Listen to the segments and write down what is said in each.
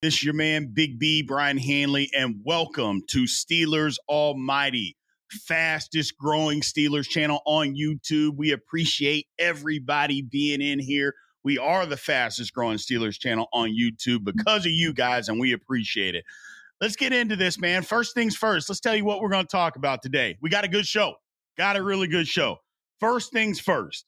This is your man, Big B, Brian Hanley, and welcome to Steelers Almighty, fastest growing Steelers channel on YouTube. We appreciate everybody being in here. We are the fastest growing Steelers channel on YouTube because of you guys, and we appreciate it. Let's get into this, man. First things first, let's tell you what we're going to talk about today. We got a good show. Got a really good show. First things first.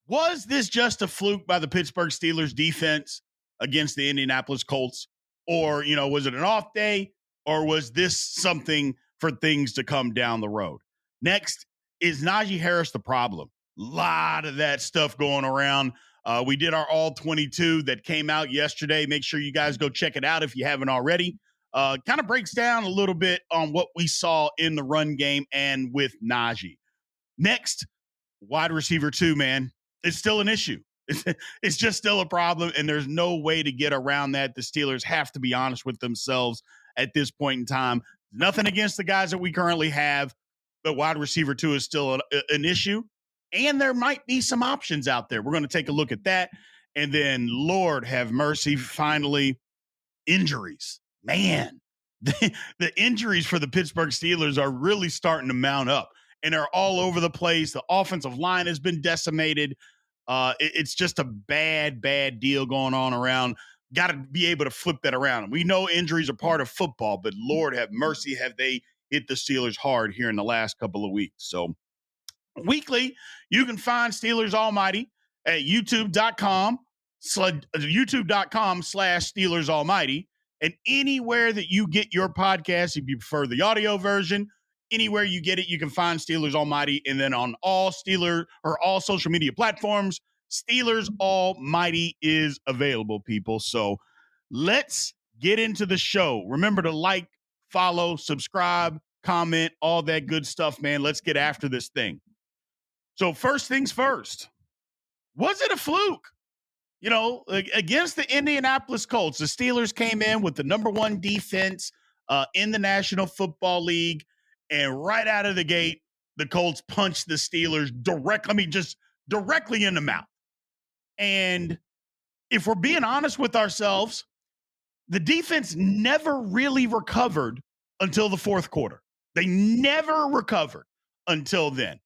Was this just a fluke by the Pittsburgh Steelers defense against the Indianapolis Colts? Or, was it an off day? Or was this something for things to come down the road? Next, is Najee Harris the problem? A lot of that stuff going around. We did our all 22 that came out yesterday. Make sure you guys go check it out if you haven't already. Kind of breaks down a little bit on what we saw in the run game and with Najee. Next, wide receiver 2, man. It's still an issue. It's just still a problem, and there's no way to get around that. The Steelers have to be honest with themselves at this point in time. Nothing against the guys that we currently have, but wide receiver 2 is still an issue, and there might be some options out there. We're going to take a look at that, and then, Lord have mercy, finally, injuries. Man, the injuries for the Pittsburgh Steelers are really starting to mount up, and they're all over the place. The offensive line has been decimated. It's just a bad deal going on around. Got to be able to flip that around. We know injuries are part of football, but Lord have mercy, have they hit the Steelers hard here in the last couple of weeks. So weekly, you can find Steelers Almighty at youtube.com/Steelers Almighty. And anywhere that you get your podcast, if you prefer the audio version, anywhere you get it, you can find Steelers Almighty. And then on all Steeler or all social media platforms, Steelers Almighty is available, people. So let's get into the show. Remember to like, follow, subscribe, comment, all that good stuff, man. Let's get after this thing. So first things first, was it a fluke? Against the Indianapolis Colts, the Steelers came in with the number 1 defense in the National Football League. And right out of the gate, the Colts punched the Steelers directly in the mouth. And if we're being honest with ourselves, the defense never really recovered until the fourth quarter. They never recovered until then.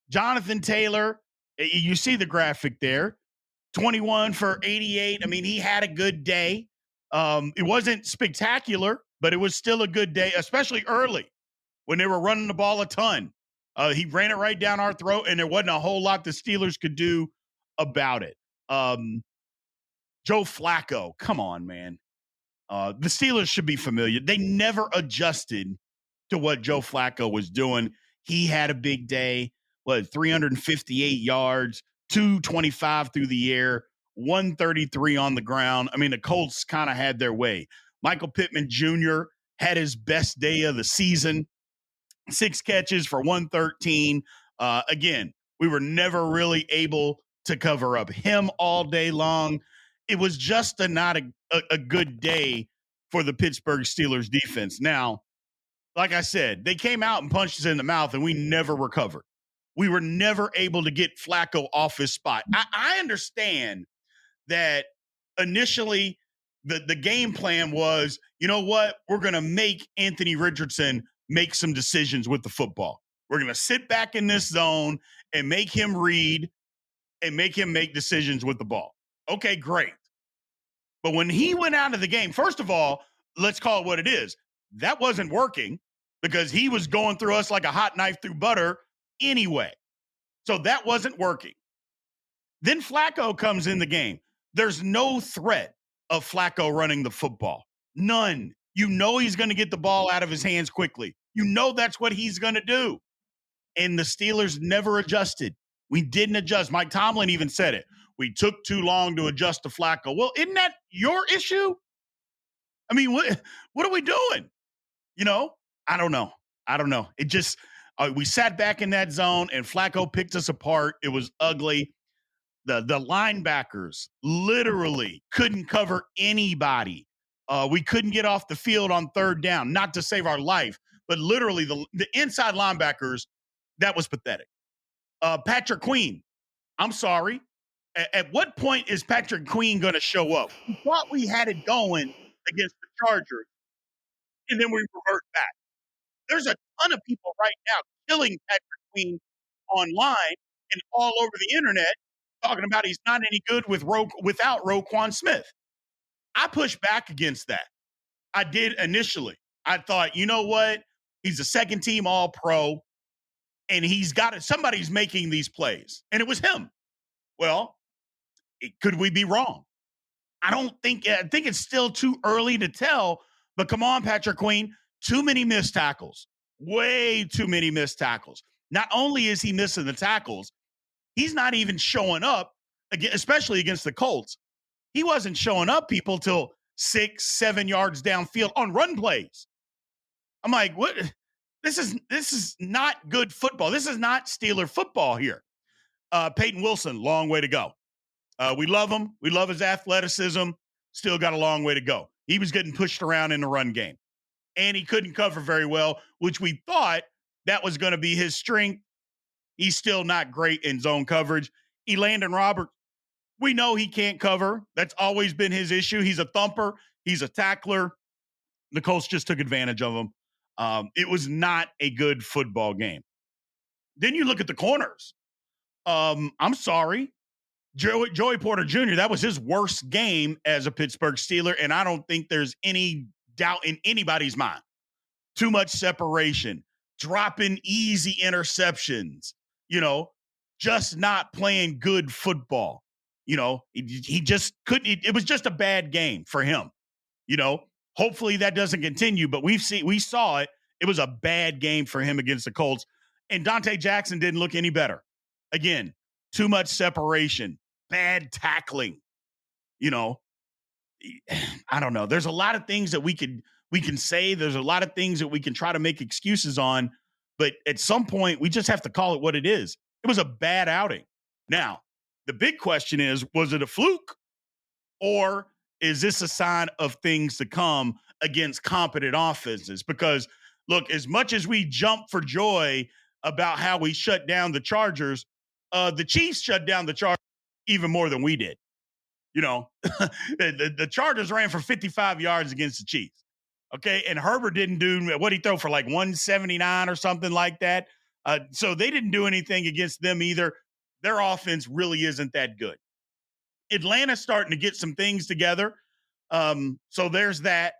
Jonathan Taylor, you see the graphic there, 21 for 88. I mean, he had a good day. It wasn't spectacular, but it was still a good day, especially early when they were running the ball a ton. He ran it right down our throat, and there wasn't a whole lot the Steelers could do about it. Joe Flacco, come on, man. The Steelers should be familiar. They never adjusted to what Joe Flacco was doing. He had a big day, 358 yards, 225 through the air, 133 on the ground. I mean, the Colts kind of had their way. Michael Pittman Jr. had his best day of the season, 6 catches for 113. Again, we were never really able to cover up him all day long. It was just not a good day for the Pittsburgh Steelers defense. Now, like I said, they came out and punched us in the mouth, and we never recovered. We were never able to get Flacco off his spot. I understand that initially the game plan was, you know what? We're going to make Anthony Richardson make some decisions with the football. We're going to sit back in this zone and make him read and make him make decisions with the ball. Okay, great. But when he went out of the game, first of all, let's call it what it is. That wasn't working because he was going through us like a hot knife through butter anyway. So that wasn't working. Then Flacco comes in the game. There's no threat of Flacco running the football. None. You know he's going to get the ball out of his hands quickly. You know that's what he's going to do. And the Steelers never adjusted. We didn't adjust. Mike Tomlin even said it. We took too long to adjust to Flacco. Well, isn't that your issue? I mean, what are we doing? I don't know. It just we sat back in that zone, and Flacco picked us apart. It was ugly. The linebackers literally couldn't cover anybody. We couldn't get off the field on third down, not to save our life, but literally the inside linebackers, that was pathetic. Patrick Queen, I'm sorry. At what point is Patrick Queen going to show up? We thought we had it going against the Chargers, and then we revert back. There's a ton of people right now killing Patrick Queen online and all over the internet talking about he's not any good without Roquan Smith. I pushed back against that. I did initially. I thought, you know what? He's a second team all pro and he's got it. Somebody's making these plays. And it was him. Well, could we be wrong? I think it's still too early to tell, but come on, Patrick Queen, too many missed tackles, way too many missed tackles. Not only is he missing the tackles, he's not even showing up, especially against the Colts. He wasn't showing up, people, till 6-7 yards downfield on run plays. I'm like, what? This is not good football. This is not Steeler football here. Peyton Wilson, long way to go. We love him. We love his athleticism. Still got a long way to go. He was getting pushed around in the run game, and he couldn't cover very well, which we thought that was going to be his strength. He's still not great in zone coverage. Elandon Roberts, we know he can't cover. That's always been his issue. He's a thumper. He's a tackler. The Colts just took advantage of him. It was not a good football game. Then you look at the corners. I'm sorry. Joey Porter Jr., that was his worst game as a Pittsburgh Steeler, and I don't think there's any doubt in anybody's mind. Too much separation, dropping easy interceptions, just not playing good football. He just couldn't. It was just a bad game for him. Hopefully that doesn't continue, but we saw it. It was a bad game for him against the Colts, and Dante Jackson didn't look any better. Again, too much separation, bad tackling. I don't know. There's a lot of things that we can say. There's a lot of things that we can try to make excuses on, but at some point we just have to call it what it is. It was a bad outing. Now, the big question is, was it a fluke, or is this a sign of things to come against competent offenses? Because look, as much as we jump for joy about how we shut down the Chargers, the Chiefs shut down the Chargers even more than we did. The Chargers ran for 55 yards against the Chiefs. Okay. And Herbert didn't do what he throw for like 179 or something like that. So they didn't do anything against them either. Their offense really isn't that good. Atlanta's starting to get some things together. So there's that.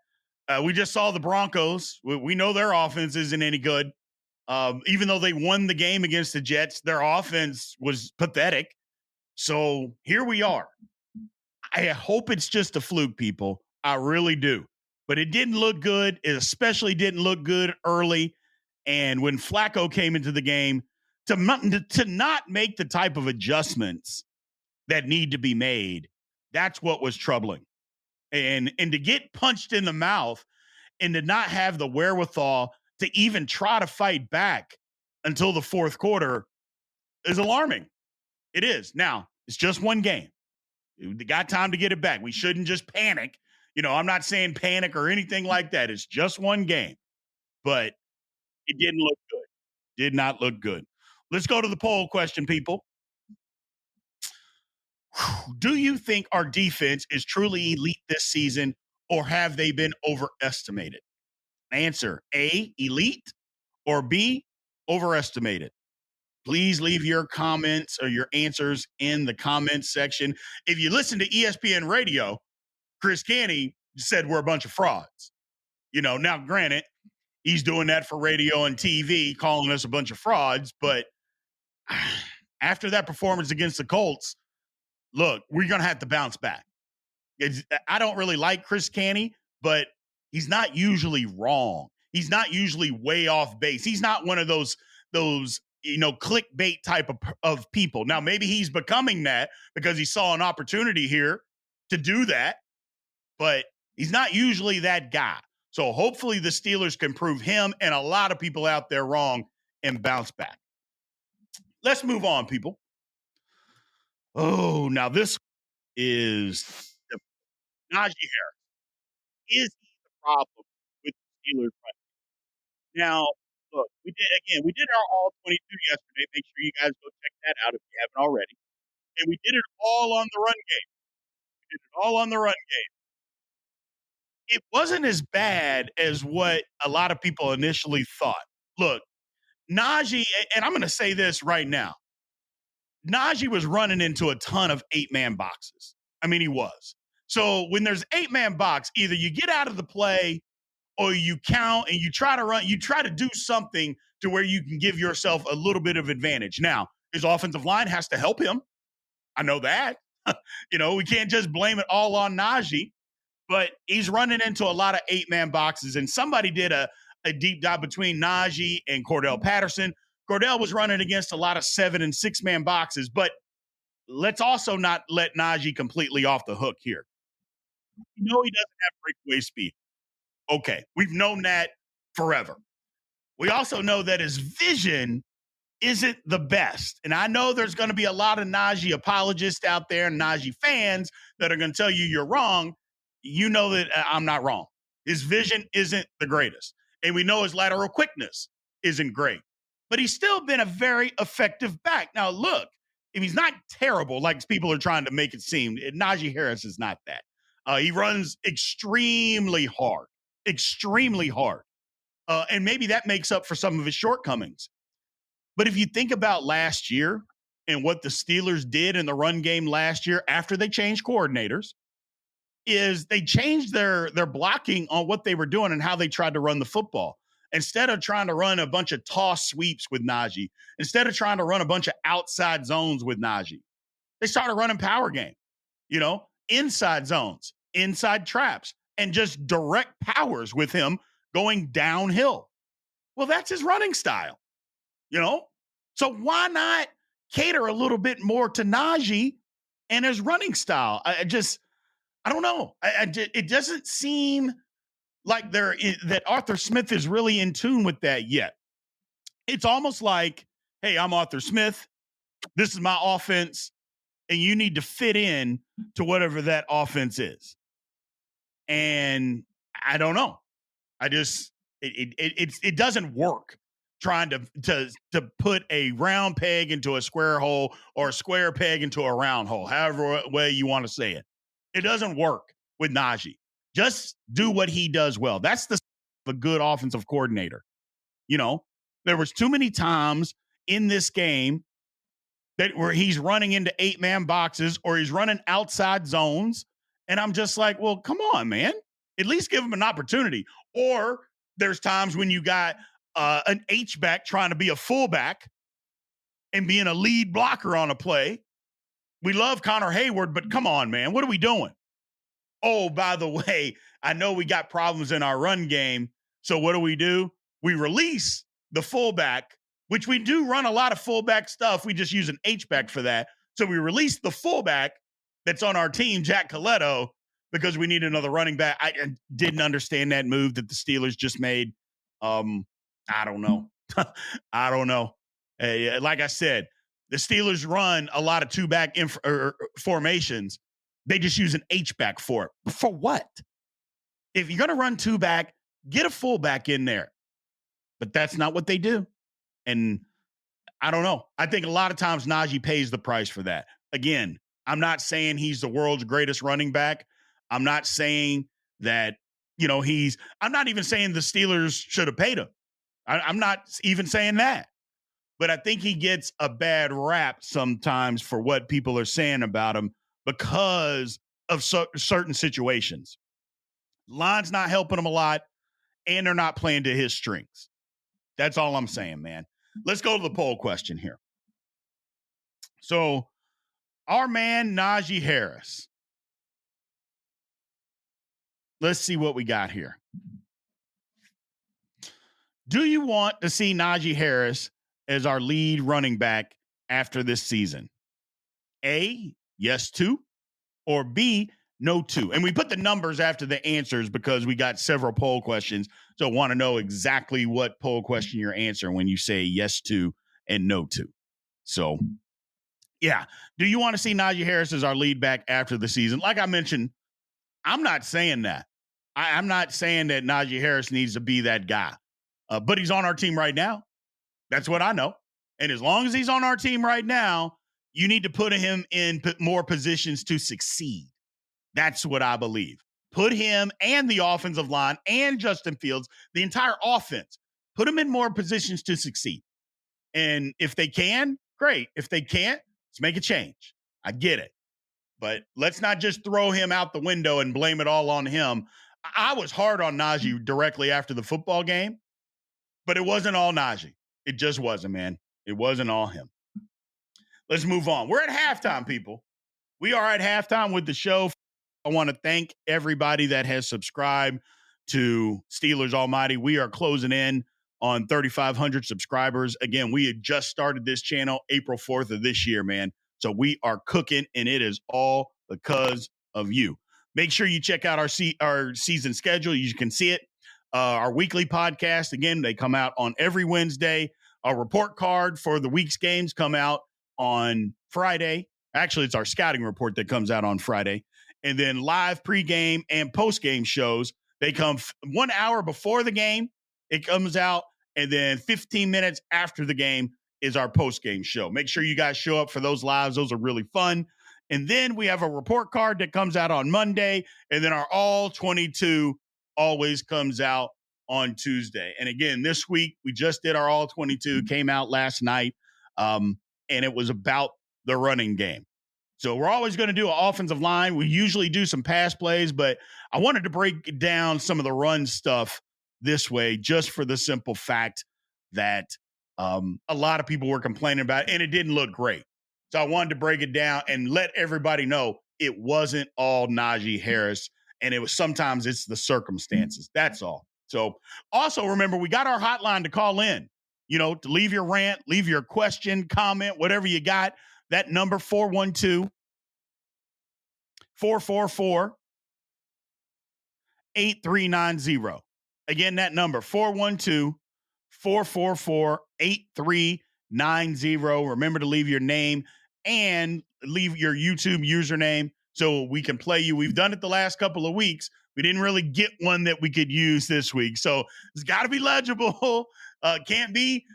We just saw the Broncos. We know their offense isn't any good. Even though they won the game against the Jets, their offense was pathetic. So here we are. I hope it's just a fluke, people. I really do. But it didn't look good. It especially didn't look good early. And when Flacco came into the game, to not make the type of adjustments that need to be made, that's what was troubling. And to get punched in the mouth and to not have the wherewithal to even try to fight back until the fourth quarter is alarming. It is. Now, it's just one game. We got time to get it back. We shouldn't just panic. I'm not saying panic or anything like that. It's just one game. But it didn't look good. Did not look good. Let's go to the poll question, people. Do you think our defense is truly elite this season, or have they been overestimated? Answer: A, elite, or B, overestimated. Please leave your comments or your answers in the comments section. If you listen to ESPN radio, Chris Canty said we're a bunch of frauds. Now granted, he's doing that for radio and TV, calling us a bunch of frauds. But after that performance against the Colts, look, we're going to have to bounce back. I don't really like Chris Canty, but he's not usually wrong. He's not usually way off base. He's not one of those clickbait type of people. Now, maybe he's becoming that because he saw an opportunity here to do that, but he's not usually that guy. So hopefully the Steelers can prove him and a lot of people out there wrong and bounce back. Let's move on, people. Oh, now this is Najee Harris. Is he the problem with the Steelers right now? Look, we did our all 22 yesterday. Make sure you guys go check that out if you haven't already. And we did it all on the run game. We did it all on the run game. it wasn't as bad as what a lot of people initially thought. Look, Najee, and I'm going to say this right now. Najee was running into a ton of 8-man boxes. I mean, he was. So when there's 8-man box, either you get out of the play or you count and you try to run, you try to do something to where you can give yourself a little bit of advantage. Now, his offensive line has to help him. I know that. We can't just blame it all on Najee, but he's running into a lot of 8-man boxes. And somebody did a deep dive between Najee and Cordell Patterson. Cordell was running against a lot of 7 and 6-man boxes, but let's also not let Najee completely off the hook here. He doesn't have breakaway speed. Okay, we've known that forever. We also know that his vision isn't the best. And I know there's going to be a lot of Najee apologists out there and Najee fans that are going to tell you you're wrong. You know that I'm not wrong. His vision isn't the greatest. And we know his lateral quickness isn't great. But he's still been a very effective back. Now, look, if he's not terrible, like people are trying to make it seem, Najee Harris is not that. He runs extremely hard. And maybe that makes up for some of his shortcomings. But if you think about last year and what the Steelers did in the run game last year after they changed coordinators, is they changed their blocking on what they were doing and how they tried to run the football. Instead of trying to run a bunch of toss sweeps with Najee, instead of trying to run a bunch of outside zones with Najee, they started running power game, inside zones, inside traps, and just direct powers with him going downhill. Well, that's his running style, So why not cater a little bit more to Najee and his running style? I don't know. It doesn't seem like that Arthur Smith is really in tune with that yet. It's almost like, hey, I'm Arthur Smith. This is my offense, and you need to fit in to whatever that offense is. And I don't know. It doesn't work trying to put a round peg into a square hole or a square peg into a round hole, however way you want to say it. It doesn't work with Najee. Just do what he does well. That's a good offensive coordinator. There was too many times in this game where he's running into 8-man boxes or he's running outside zones. And I'm just like, well, come on, man. At least give him an opportunity. Or there's times when you got an H-back trying to be a fullback and being a lead blocker on a play. We love Connor Hayward, but come on, man. What are we doing? Oh, by the way, I know we got problems in our run game. So what do? We release the fullback, which we do run a lot of fullback stuff. We just use an H-back for that. So we release the fullback that's on our team, Jack Coletto, because we need another running back. I didn't understand that move that the Steelers just made. I don't know. I don't know. Like I said, the Steelers run a lot of two-back formations. They just use an H-back for it. For what? If you're going to run two-back, get a fullback in there. But that's not what they do. And I don't know. I think a lot of times Najee pays the price for that. Again, I'm not saying he's the world's greatest running back. I'm not saying that, I'm not even saying the Steelers should have paid him. I'm not even saying that. But I think he gets a bad rap sometimes for what people are saying about him because of certain situations. Line's not helping him a lot, and they're not playing to his strengths. That's all I'm saying, man. Let's go to the poll question here. So, our man Najee Harris. Let's see what we got here. Do you want to see Najee Harris as our lead running back after this season? A, yes to, or B, no to. And we put the numbers after the answers because we got several poll questions. So I want to know exactly what poll question you're answering when you say yes to and no to. So, yeah. Do you want to see Najee Harris as our lead back after the season? Like I mentioned, I'm not saying that. I'm not saying that Najee Harris needs to be that guy. But he's on our team right now. That's what I know. And as long as he's on our team right now, you need to put him in more positions to succeed. That's what I believe. Put him and the offensive line and Justin Fields, the entire offense, put them in more positions to succeed. And if they can, great. If they can't, let's make a change. I get it. But let's not just throw him out the window and blame it all on him. I was hard on Najee directly after the football game, but it wasn't all Najee. It just wasn't, man. It wasn't all him. Let's move on. We're at halftime, people. We are at halftime with the show. I want to thank everybody that has subscribed to Steelers Almighty. We are closing in on 3,500 subscribers. Again, we had just started this channel April 4th of this year, man. So we are cooking, and it is all because of you. Make sure you check out our season schedule. You can see it. Our weekly podcast, again, they come out on every Wednesday. Our report card for the week's games come out on Friday. Actually, it's our scouting report that comes out on Friday. And then live pregame and postgame shows, they come 1 hour before the game. It comes out, and then 15 minutes after the game is our postgame show. Make sure you guys show up for those lives. Those are really fun. And then we have a report card that comes out on Monday, and then our All 22 always comes out on Tuesday. And again, this week, we just did our All 22, came out last night, and it was about the running game. So we're always going to do an offensive line. We usually do some pass plays, but I wanted to break down some of the run stuff this way just for the simple fact that a lot of people were complaining about it, and it didn't look great. So I wanted to break it down and let everybody know it wasn't all Najee Harris, and sometimes it's the circumstances. That's all. So also remember, we got our hotline to call in, to leave your rant, leave your question, comment, whatever you got. That number, 412-444-8390. Again, that number, 412-444-8390. Remember to leave your name and leave your YouTube username so we can play you. We've done it the last couple of weeks. We didn't really get one that we could use this week. So it's got to be legible. Can't be,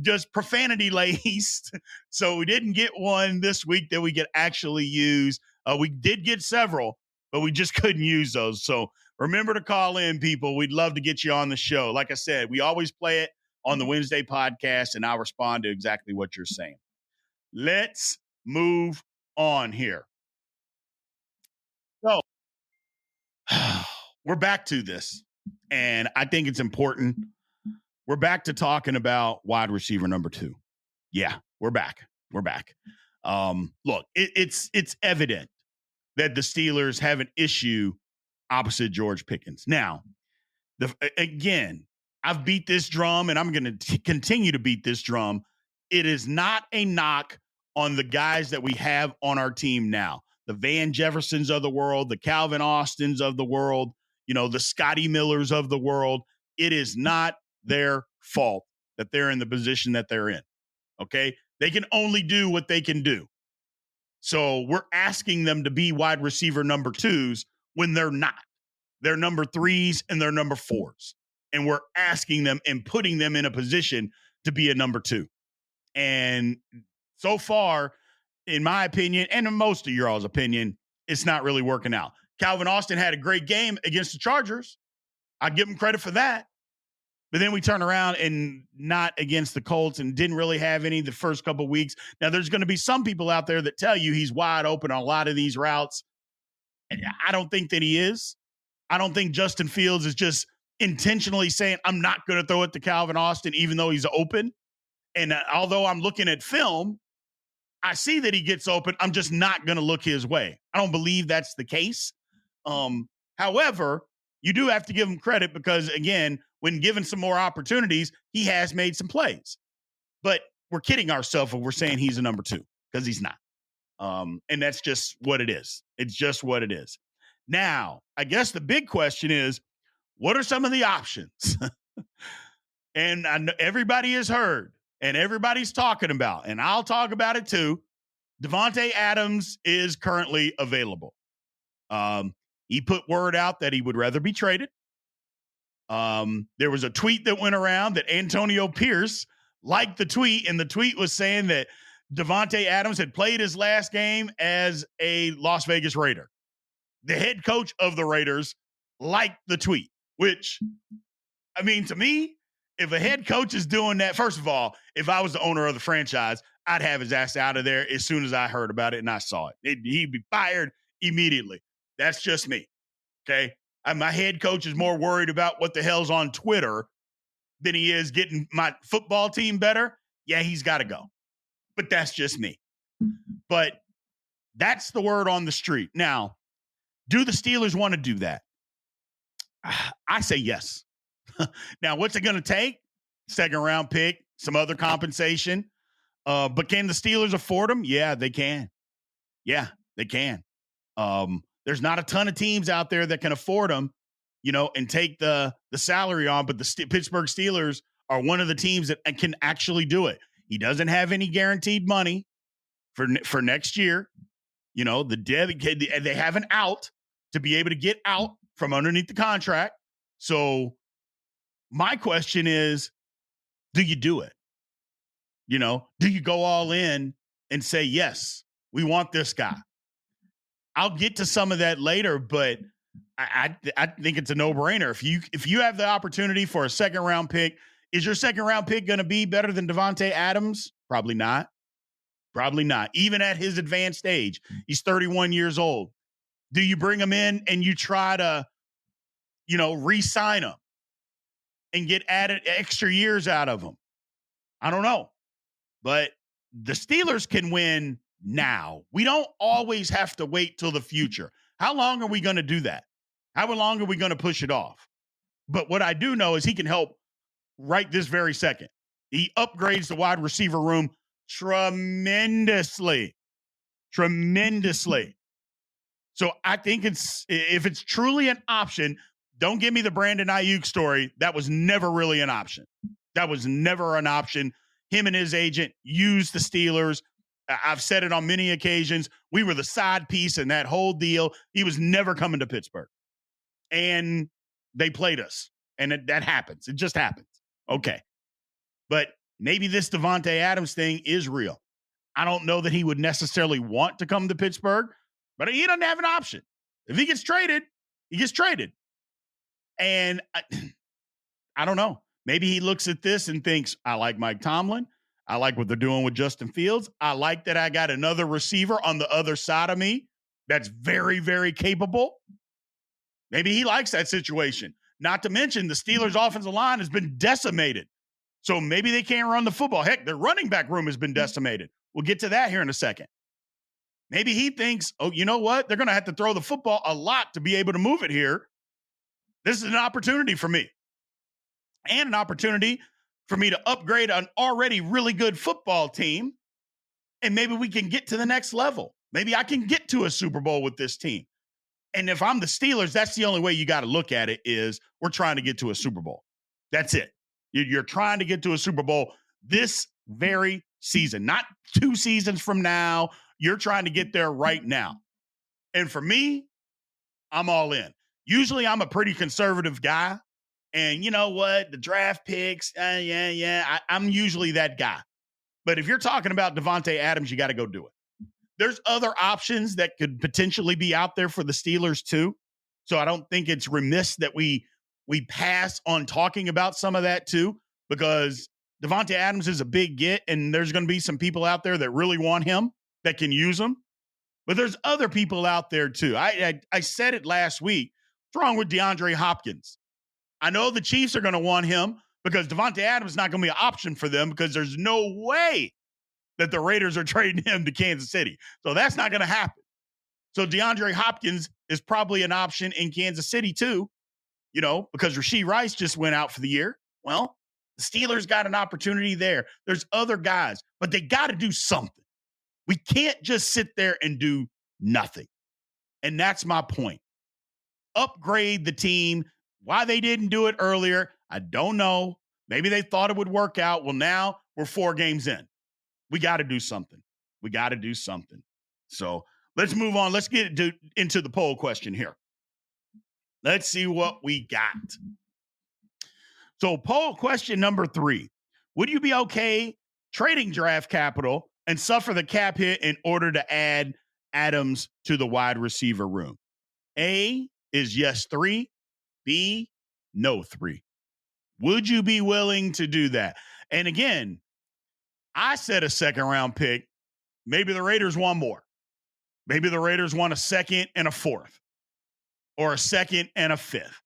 just profanity laced. So we didn't get one this week that we could actually use. We did get several, but we just couldn't use those. So remember to call in, people. We'd love to get you on the show. Like I said, we always play it on the Wednesday podcast, and I'll respond to exactly what you're saying. Let's move on here. So we're back to this, and I think it's important. We're back to talking about wide receiver number 2. Yeah, we're back. Look, it's evident that the Steelers have an issue opposite George Pickens. Now, again, I've beat this drum, and I'm going to continue to beat this drum. It is not a knock on the guys that we have on our team now. The Van Jeffersons of the world, the Calvin Austins of the world, the Scotty Millers of the world. It is not their fault that they're in the position that they're in. Okay? They can only do what they can do. So we're asking them to be wide receiver number 2s when they're not. They're number 3s and they're number 4s. And we're asking them and putting them in a position to be a number 2. And so far, in my opinion, and in most of your all's opinion, it's not really working out. Calvin Austin had a great game against the Chargers. I give him credit for that. But then we turn around and not against the Colts and didn't really have any the first couple of weeks. Now, there's going to be some people out there that tell you he's wide open on a lot of these routes. And I don't think that he is. I don't think Justin Fields is just intentionally saying, I'm not going to throw it to Calvin Austin, even though he's open. And although I'm looking at film, I see that he gets open. I'm just not going to look his way. I don't believe that's the case. However, you do have to give him credit because, again, when given some more opportunities, he has made some plays. But we're kidding ourselves if we're saying he's a number 2 because he's not. And that's just what it is. It's just what it is. Now, I guess the big question is, what are some of the options? And I know everybody has heard and everybody's talking about, and I'll talk about it too. Davante Adams is currently available. He put word out that he would rather be traded. There was a tweet that went around that Antonio Pierce liked the tweet, and the tweet was saying that Davante Adams had played his last game as a Las Vegas Raider. the head coach of the Raiders liked the tweet, which, I mean, to me, if a head coach is doing that, first of all, if I was the owner of the franchise, I'd have his ass out of there as soon as I heard about it and I saw it. He'd be fired immediately. That's just me. Okay. My head coach is more worried about what the hell's on Twitter than he is getting my football team better. Yeah, he's got to go. But that's just me. But that's the word on the street. Now, do the Steelers want to do that? I say yes. Now, what's it going to take? Second round pick, some other compensation. But can the Steelers afford them? Yeah, they can. Yeah, they can. There's not a ton of teams out there that can afford them, and take the salary on. But the Pittsburgh Steelers are one of the teams that can actually do it. He doesn't have any guaranteed money for next year. They have an out to be able to get out from underneath the contract. So my question is, do you do it? Do you go all in and say, yes, we want this guy? I'll get to some of that later, but I think it's a no-brainer. If you have the opportunity for a second-round pick, is your second-round pick going to be better than Davante Adams? Probably not. Probably not. Even at his advanced age, he's 31 years old. Do you bring him in and you try to, re-sign him and get added extra years out of him? I don't know. But the Steelers can win now. We don't always have to wait till the future. How long are we going to do that? How long are we going to push it off? But what I do know is he can help right this very second. He upgrades the wide receiver room tremendously. So I think if it's truly an option, don't give me the Brandon Ayuk story. That was never really an option. That was never an option. Him and his agent used the Steelers. I've said it on many occasions. We were the side piece in that whole deal. He was never coming to Pittsburgh. And they played us. And that happens. It just happens. Okay. But maybe this Davante Adams thing is real. I don't know that he would necessarily want to come to Pittsburgh, but he doesn't have an option. If he gets traded, he gets traded. And I don't know. Maybe he looks at this and thinks, I like Mike Tomlin. I like what they're doing with Justin Fields. I like that I got another receiver on the other side of me that's very, very capable. Maybe he likes that situation. Not to mention the Steelers' offensive line has been decimated. So maybe they can't run the football. Heck, their running back room has been decimated. We'll get to that here in a second. Maybe he thinks, oh, you know what? They're going to have to throw the football a lot to be able to move it here. This is an opportunity for me. And an opportunity for me to upgrade an already really good football team. And maybe we can get to the next level. Maybe I can get to a Super Bowl with this team. And if I'm the Steelers, that's the only way you got to look at it is we're trying to get to a Super Bowl. That's it. You're trying to get to a Super Bowl this very season, not 2 seasons from now. You're trying to get there right now. And for me, I'm all in. Usually I'm a pretty conservative guy. And you know what? The draft picks, I'm usually that guy. But if you're talking about Davante Adams, you got to go do it. There's other options that could potentially be out there for the Steelers too. So I don't think it's remiss that we pass on talking about some of that too, because Davante Adams is a big get, and there's going to be some people out there that really want him that can use him. But there's other people out there too. I said it last week. What's wrong with DeAndre Hopkins? I know the Chiefs are going to want him because Davante Adams is not going to be an option for them because there's no way that the Raiders are trading him to Kansas City. So that's not going to happen. So DeAndre Hopkins is probably an option in Kansas City too, because Rashee Rice just went out for the year. Well, the Steelers got an opportunity there. There's other guys, but they got to do something. We can't just sit there and do nothing. And that's my point. Upgrade the team. Why they didn't do it earlier, I don't know. Maybe they thought it would work out. Well, now we're 4 games in. We got to do something. So let's move on. Let's get into the poll question here. Let's see what we got. So poll question number 3. Would you be okay trading draft capital and suffer the cap hit in order to add Adams to the wide receiver room? A is yes 3, B, no 3. Would you be willing to do that? And again, I said a second round pick. Maybe the Raiders want more. Maybe the Raiders want a second and a fourth, or a second and a fifth.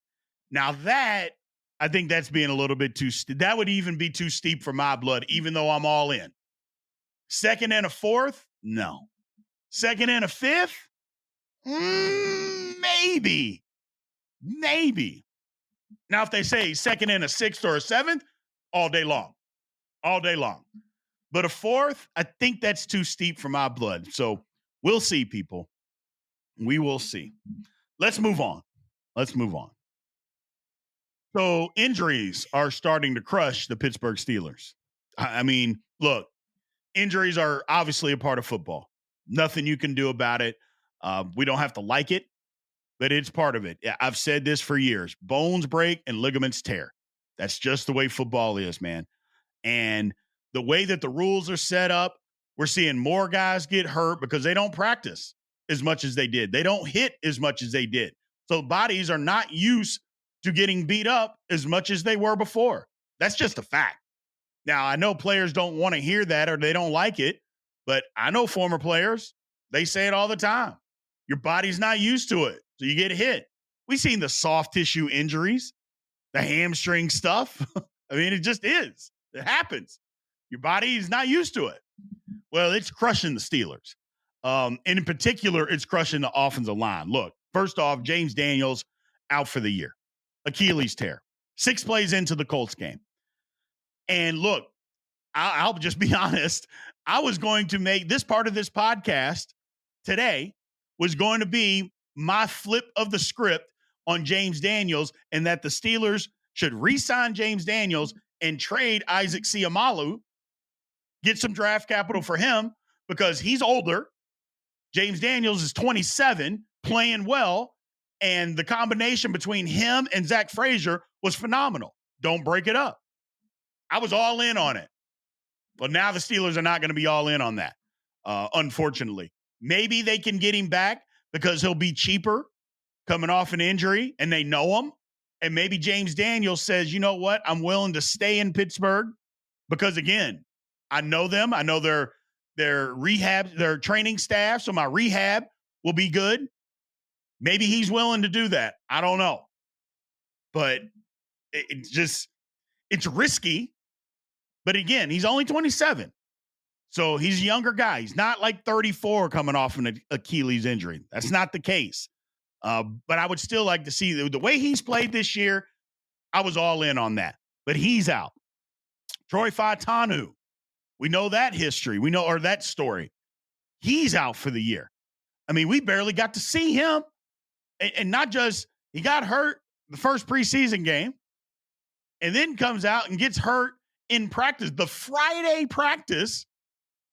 Now that, I think that's being a little bit that would even be too steep for my blood, even though I'm all in. Second and a fourth? No. Second and a fifth? Maybe. Now, if they say second and a sixth or a seventh, all day long. But a fourth, I think that's too steep for my blood. So we'll see, people. We will see. Let's move on. So injuries are starting to crush the Pittsburgh Steelers. I mean, look, injuries are obviously a part of football. Nothing you can do about it. We don't have to like it, but it's part of it. I've said this for years. Bones break and ligaments tear. That's just the way football is, man. And the way that the rules are set up, we're seeing more guys get hurt because they don't practice as much as they did. They don't hit as much as they did. So bodies are not used to getting beat up as much as they were before. That's just a fact. Now, I know players don't want to hear that or they don't like it, but I know former players, they say it all the time. Your body's not used to it, so you get hit. We've seen the soft tissue injuries, the hamstring stuff. I mean, it just is. It happens. Your body is not used to it. Well, it's crushing the Steelers. And in particular, it's crushing the offensive line. Look, first off, James Daniels out for the year. Achilles tear. 6 plays into the Colts game. And look, I'll just be honest. I was going to make this part of this podcast today was going to be my flip of the script on James Daniels, and that the Steelers should re-sign James Daniels and trade Isaac Seumalo, get some draft capital for him because he's older. James Daniels is 27, playing well, and the combination between him and Zach Frazier was phenomenal. Don't break it up. I was all in on it. But now the Steelers are not going to be all in on that, unfortunately. Maybe they can get him back because he'll be cheaper coming off an injury, and they know him. And maybe James Daniels says, you know what, I'm willing to stay in Pittsburgh because, again, I know them. I know their rehab, their training staff, so my rehab will be good. Maybe he's willing to do that. I don't know. But it's risky. But again, he's only 27. So he's a younger guy. He's not like 34 coming off an Achilles injury. That's not the case. But I would still like to see the way he's played this year. I was all in on that. But he's out. Troy Fautanu. We know that history. Or that story. He's out for the year. I mean, we barely got to see him. And not just, he got hurt the first preseason game and then comes out and gets hurt in practice, the Friday practice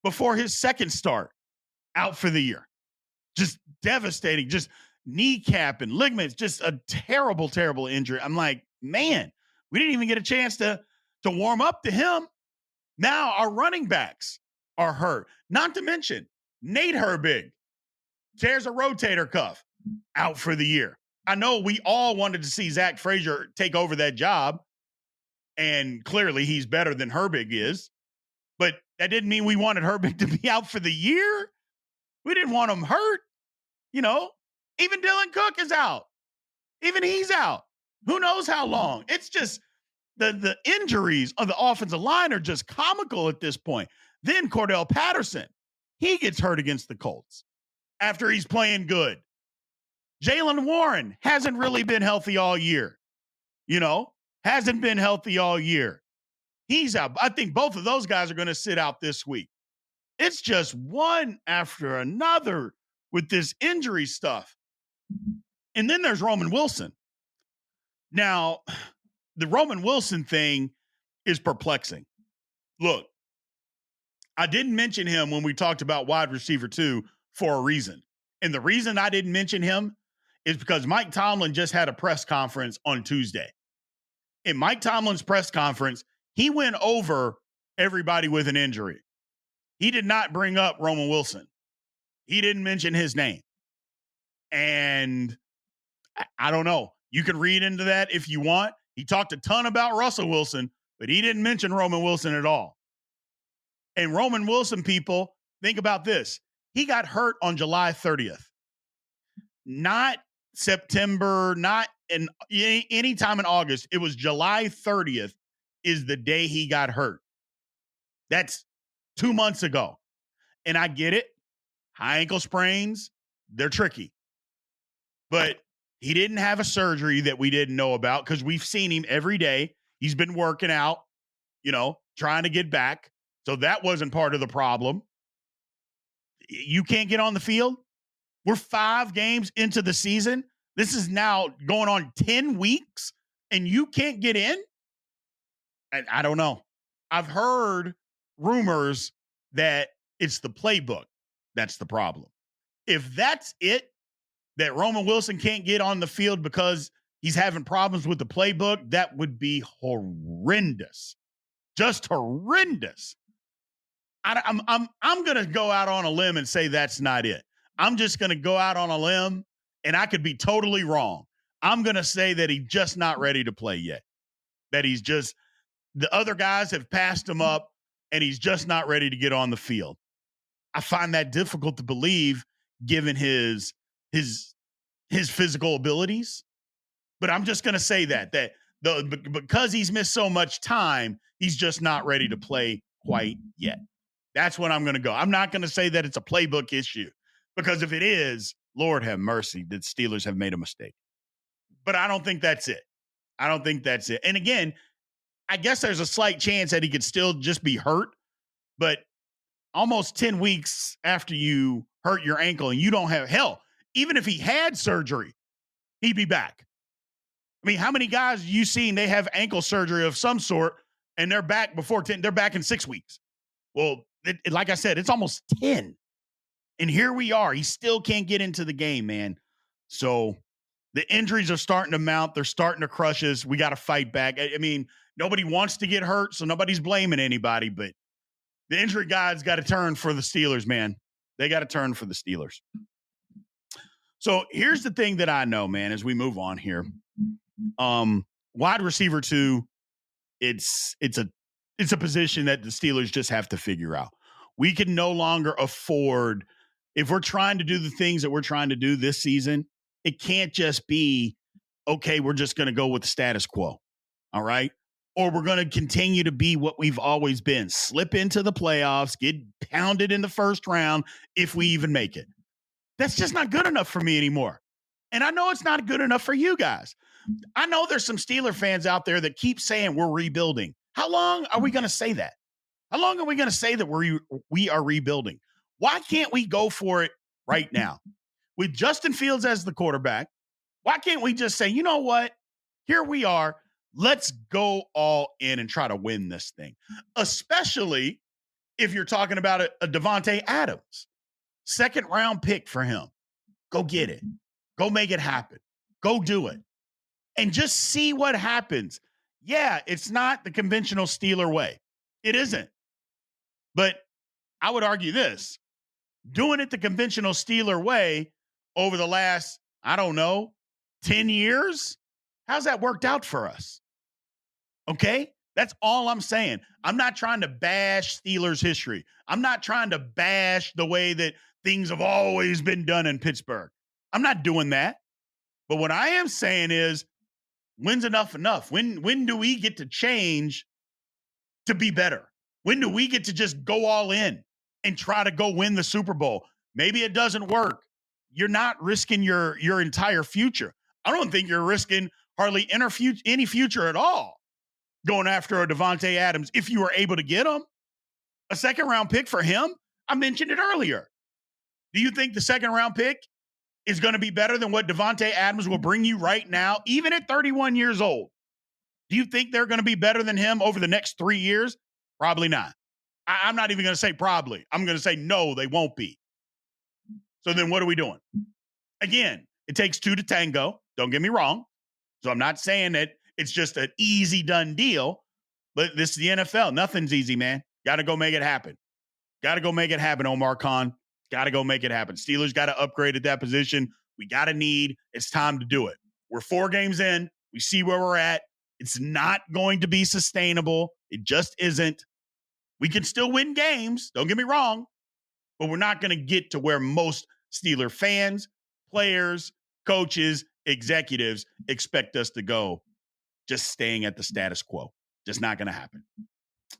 before his second start, out for the year. Just devastating, just kneecap and ligaments, just a terrible, terrible injury. I'm like, man, we didn't even get a chance to warm up to him. Now our running backs are hurt. Not to mention Nate Herbig tears a rotator cuff, out for the year. I know we all wanted to see Zach Frazier take over that job, and clearly he's better than Herbig is, but that didn't mean we wanted Herbig to be out for the year. We didn't want him hurt. Even Dylan Cook is out. Even he's out. Who knows how long? It's just the injuries of the offensive line are just comical at this point. Then Cordell Patterson, he gets hurt against the Colts after he's playing good. Jaylen Warren hasn't really been healthy all year. Hasn't been healthy all year. He's out. I think both of those guys are going to sit out this week. It's just one after another with this injury stuff. And then there's Roman Wilson. Now, the Roman Wilson thing is perplexing. Look, I didn't mention him when we talked about wide receiver 2 for a reason. And the reason I didn't mention him is because Mike Tomlin just had a press conference on Tuesday. In Mike Tomlin's press conference, he went over everybody with an injury. He did not bring up Roman Wilson. He didn't mention his name. And I don't know. You can read into that if you want. He talked a ton about Russell Wilson, but he didn't mention Roman Wilson at all. And Roman Wilson, people, think about this. He got hurt on July 30th. Not September, not in any time in August. It was July 30th is the day he got hurt. That's 2 months ago. And I get it. High ankle sprains, they're tricky. But he didn't have a surgery that we didn't know about because we've seen him every day. He's been working out, trying to get back. So that wasn't part of the problem. You can't get on the field. We're 5 games into the season. This is now going on 10 weeks, and you can't get in? I don't know. I've heard rumors that it's the playbook that's the problem. If that's it, that Roman Wilson can't get on the field because he's having problems with the playbook, that would be horrendous. Just horrendous. I'm going to go out on a limb and say that's not it. I'm just going to go out on a limb, and I could be totally wrong. I'm going to say that he's just not ready to play yet. That he's just – the other guys have passed him up, and he's just not ready to get on the field. I find that difficult to believe given his physical abilities. But I'm just going to say that because he's missed so much time, he's just not ready to play quite yet. That's what I'm going to go. I'm not going to say that it's a playbook issue, because if it is, Lord have mercy, the Steelers have made a mistake. But I don't think that's it. And again, I guess there's a slight chance that he could still just be hurt, but almost 10 weeks after you hurt your ankle and you don't have – hell, even if he had surgery, he'd be back. I mean, how many guys you seen, they have ankle surgery of some sort and they're back before 10, they're back in 6 weeks. Well, like I said, it's almost 10. And here we are. He still can't get into the game, man. So the injuries are starting to mount. They're starting to crush us. We got to fight back. I mean, nobody wants to get hurt, so nobody's blaming anybody, but the injury guys got to turn for the Steelers, man. They got to turn for the Steelers. So here's the thing that I know, man, as we move on here. Wide receiver 2, it's a position that the Steelers just have to figure out. We can no longer afford, if we're trying to do the things that we're trying to do this season, it can't just be, okay, we're just going to go with the status quo. All right. Or we're going to continue to be what we've always been, slip into the playoffs, get pounded in the first round if we even make it. That's just not good enough for me anymore. And I know it's not good enough for you guys. I know there's some Steeler fans out there that keep saying we're rebuilding. How long are we going to say that? How long are we going to say that we are rebuilding? Why can't we go for it right now? With Justin Fields as the quarterback, why can't we just say, you know what? Here we are. Let's go all in and try to win this thing. Especially if you're talking about a Davante Adams. 2nd round pick for him. Go get it. Go make it happen. Go do it. And just see what happens. Yeah, it's not the conventional Steeler way. It isn't. But I would argue this. Doing it the conventional Steeler way over the last, 10 years, how's that worked out for us? Okay? That's all I'm saying. I'm not trying to bash Steelers history. I'm not trying to bash the way that things have always been done in Pittsburgh. I'm not doing that. But what I am saying is, when's enough? When do we get to change to be better? When do we get to just go all in and try to go win the Super Bowl? Maybe it doesn't work. You're not risking your entire future. I don't think you're risking hardly any future at all going after a Davante Adams if you were able to get him. A 2nd round pick for him? I mentioned it earlier. Do you think the 2nd round pick is going to be better than what Davante Adams will bring you right now, even at 31 years old? Do you think they're going to be better than him over the next 3 years? Probably not. I'm not even going to say probably. I'm going to say no, they won't be. So then what are we doing? Again, it takes 2 to tango. Don't get me wrong. So I'm not saying that it's just an easy done deal, but this is the NFL. Nothing's easy, man. Got to go make it happen. Got to go make it happen, Omar Khan. Got to go make it happen. Steelers got to upgrade at that position. We got a need. It's time to do it. We're 4 games in. We see where we're at. It's not going to be sustainable. It just isn't. We can still win games. Don't get me wrong. But we're not going to get to where most Steeler fans, players, coaches, executives expect us to go, just staying at the status quo. Just not going to happen.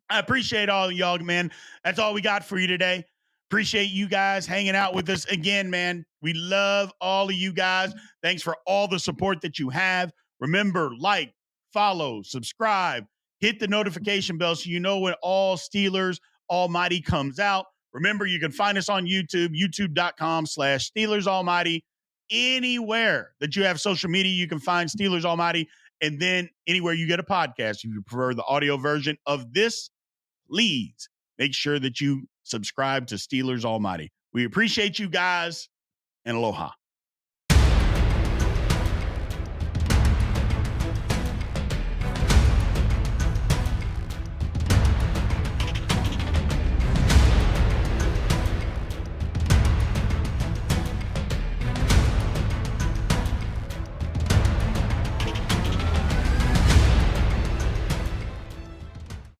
I appreciate all of y'all, man. That's all we got for you today. Appreciate you guys hanging out with us again, man. We love all of you guys. Thanks for all the support that you have. Remember, like, follow, subscribe, hit the notification bell so you know when all Steelers Almighty comes out. Remember, you can find us on YouTube, youtube.com/Steelers Almighty. Anywhere that you have social media, you can find Steelers Almighty. And then anywhere you get a podcast, if you prefer the audio version of this, please make sure that you subscribe to Steelers Almighty. We appreciate you guys, and aloha.